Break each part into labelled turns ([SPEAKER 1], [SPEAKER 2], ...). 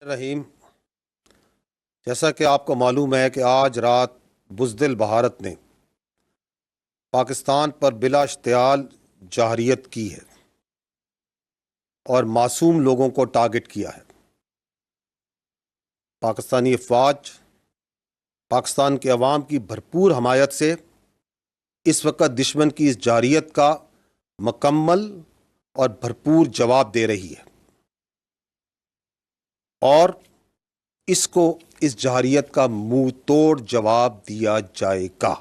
[SPEAKER 1] रहीम। जैसा कि आपको मालूम है कि आज रात बुज़दिल भारत ने पाकिस्तान पर बिला इश्तियाल जाहरियत की है और मासूम लोगों को टारगेट किया है। पाकिस्तानी अफवाज पाकिस्तान के अवाम की भरपूर हमायत से इस वक्त दुश्मन की इस जाहरियत का मुकम्मल और भरपूर जवाब दे रही है और इसको इस जाहरियत का मुंह तोड़ जवाब दिया जाएगा।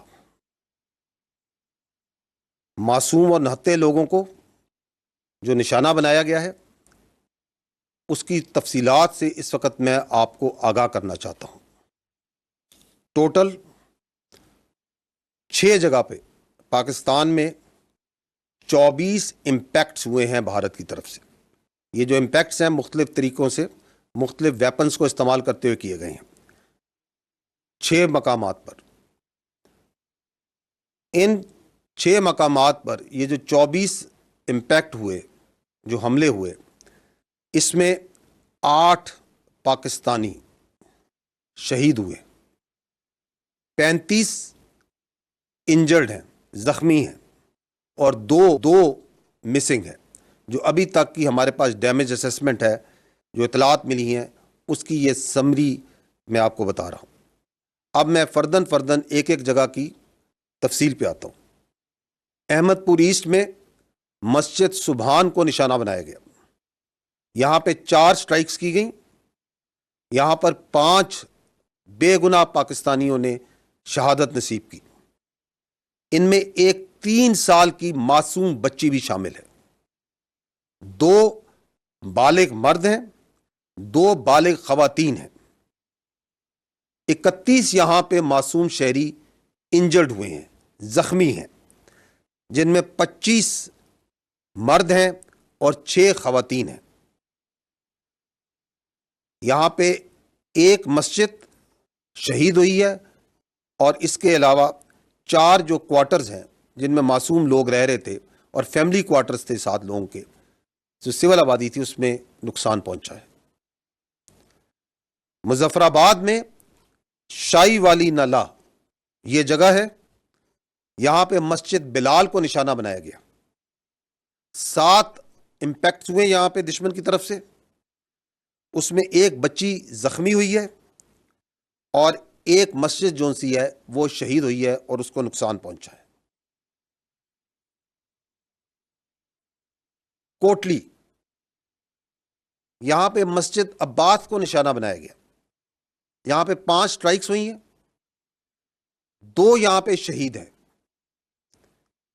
[SPEAKER 1] मासूम और नहत्ते लोगों को जो निशाना बनाया गया है उसकी तफसीलात से इस वक्त मैं आपको आगाह करना चाहता हूं। टोटल 6 जगह पे पाकिस्तान में 24 इम्पैक्ट्स हुए हैं भारत की तरफ से। ये जो इम्पैक्ट्स हैं मुख्तलिफ तरीक़ों से मुख्तलिफ वेपन्स को इस्तेमाल करते हुए किए गए हैं 6 मकामात पर। इन 6 मकामात पर ये जो 24 इम्पैक्ट हुए, जो हमले हुए, इसमें 8 पाकिस्तानी शहीद हुए, 35 इंजर्ड हैं, ज़ख्मी हैं और दो मिसिंग हैं। जो अभी तक की हमारे पास डैमेज असेसमेंट है, जो इतलात मिली हैं, उसकी ये समरी मैं आपको बता रहा हूँ। अब मैं फ़र्दन एक एक जगह की तफसील पे आता हूँ। अहमदपुर ईस्ट में मस्जिद सुबहान को निशाना बनाया गया। यहाँ पे 4 स्ट्राइक्स की गई। यहाँ पर 5 बेगुनाह पाकिस्तानियों ने शहादत नसीब की। इनमें एक 3 साल की मासूम बच्ची भी शामिल है। 2 बालिग मर्द हैं, 2 बालिग खवातीन हैं। 31 यहां पे मासूम शहरी इंजर्ड हुए हैं, जख्मी हैं, जिनमें 25 मर्द हैं और 6 खवातीन हैं। यहां पे एक मस्जिद शहीद हुई है और इसके अलावा 4 जो क्वार्टर्स हैं जिनमें मासूम लोग रह रहे थे और फैमिली क्वार्टर्स थे 7 लोगों के, जो सिविल आबादी थी, उसमें नुकसान पहुंचा है। मुजफ्फराबाद में शाही वाली नाला ये जगह है, यहां पे मस्जिद बिलाल को निशाना बनाया गया। 7 इंपैक्ट हुए यहां पे दुश्मन की तरफ से, उसमें एक बच्ची जख्मी हुई है और एक मस्जिद जो सी है वो शहीद हुई है और उसको नुकसान पहुंचा है। कोटली, यहां पे मस्जिद अब्बास को निशाना बनाया गया। यहां पे 5 स्ट्राइक्स हुई हैं, 2 यहां पे शहीद हैं,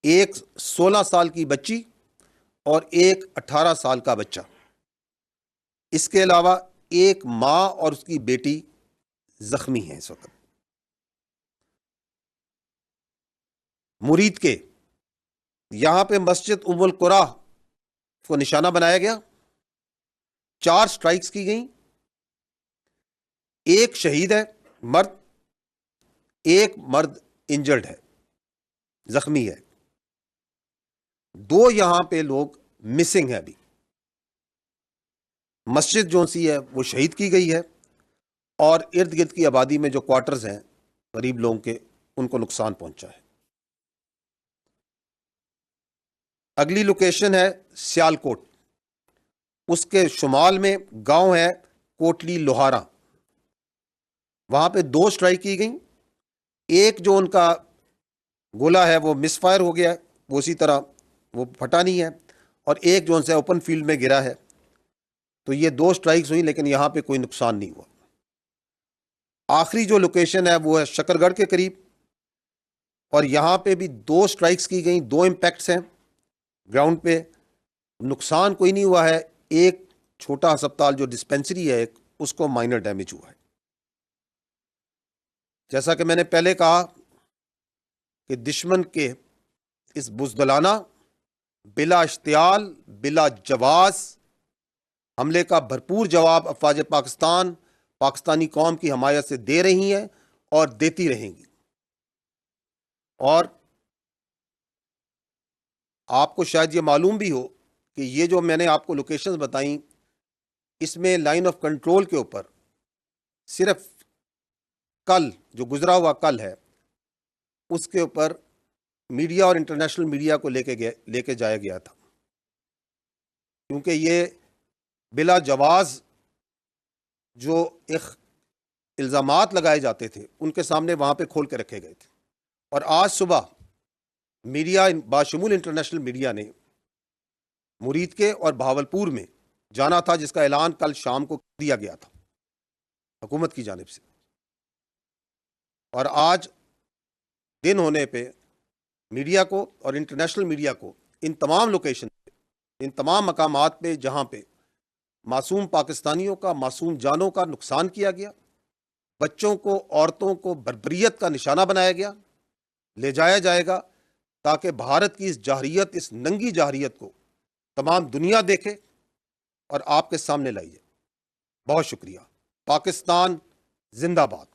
[SPEAKER 1] एक 16 साल की बच्ची और एक 18 साल का बच्चा। इसके अलावा एक मां और उसकी बेटी जख्मी हैं इस वक्त। मुरीद के, यहां पे मस्जिद उम्मुल कुरा को निशाना बनाया गया। 4 स्ट्राइक्स की गई, एक शहीद है मर्द, एक मर्द इंजर्ड है, जख्मी है, 2 यहां पे लोग मिसिंग है। अभी मस्जिद जो सी है वो शहीद की गई है और इर्द गिर्द की आबादी में जो क्वार्टर्स हैं गरीब लोगों के, उनको नुकसान पहुंचा है। अगली लोकेशन है सियालकोट, उसके शुमाल में गांव है कोटली लोहारा। वहां पे 2 स्ट्राइक की गई, एक जो उनका गोला है वो मिसफायर हो गया, वो उसी तरह वो फटा नहीं है, और एक जो उनसे ओपन फील्ड में गिरा है। तो ये 2 स्ट्राइक्स हुई, लेकिन यहां पे कोई नुकसान नहीं हुआ। आखिरी जो लोकेशन है वो है शकरगढ़ के करीब, और यहां पे भी 2 स्ट्राइक्स की गई, 2 इंपैक्ट्स हैं ग्राउंड पे। नुकसान कोई नहीं हुआ है, एक छोटा अस्पताल जो डिस्पेंसरी है एक, उसको माइनर डैमेज हुआ है। जैसा कि मैंने पहले कहा कि दुश्मन के इस बुज़दिलाना, बिला इश्तियाल, बिला जवाज हमले का भरपूर जवाब अफवाज पाकिस्तान पाकिस्तानी कौम की हमायत से दे रही हैं और देती रहेंगी। और आपको शायद ये मालूम भी हो कि ये जो मैंने आपको लोकेशंस बताई, इसमें लाइन ऑफ कंट्रोल के ऊपर सिर्फ कल जो गुजरा हुआ कल है उसके ऊपर मीडिया और इंटरनेशनल मीडिया को लेके जाया गया था, क्योंकि ये बिला जवाज जो एक इल्ज़ामात लगाए जाते थे उनके सामने वहाँ पे खोल के रखे गए थे। और आज सुबह मीडिया बाशमूल इंटरनेशनल मीडिया ने मुरीद के और भावलपुर में जाना था, जिसका ऐलान कल शाम को दिया गया था हुकूमत की जानिब से। और आज दिन होने पे मीडिया को और इंटरनेशनल मीडिया को इन तमाम लोकेशन पे, इन तमाम मकामात पे जहाँ पे मासूम पाकिस्तानियों का, मासूम जानों का नुकसान किया गया, बच्चों को, औरतों को बर्बरियत का निशाना बनाया गया, ले जाया जाएगा ताकि भारत की इस जाहरियत, इस नंगी जाहरियत को तमाम दुनिया देखे और आपके सामने लाई जाए। बहुत शुक्रिया। पाकिस्तान जिंदाबाद।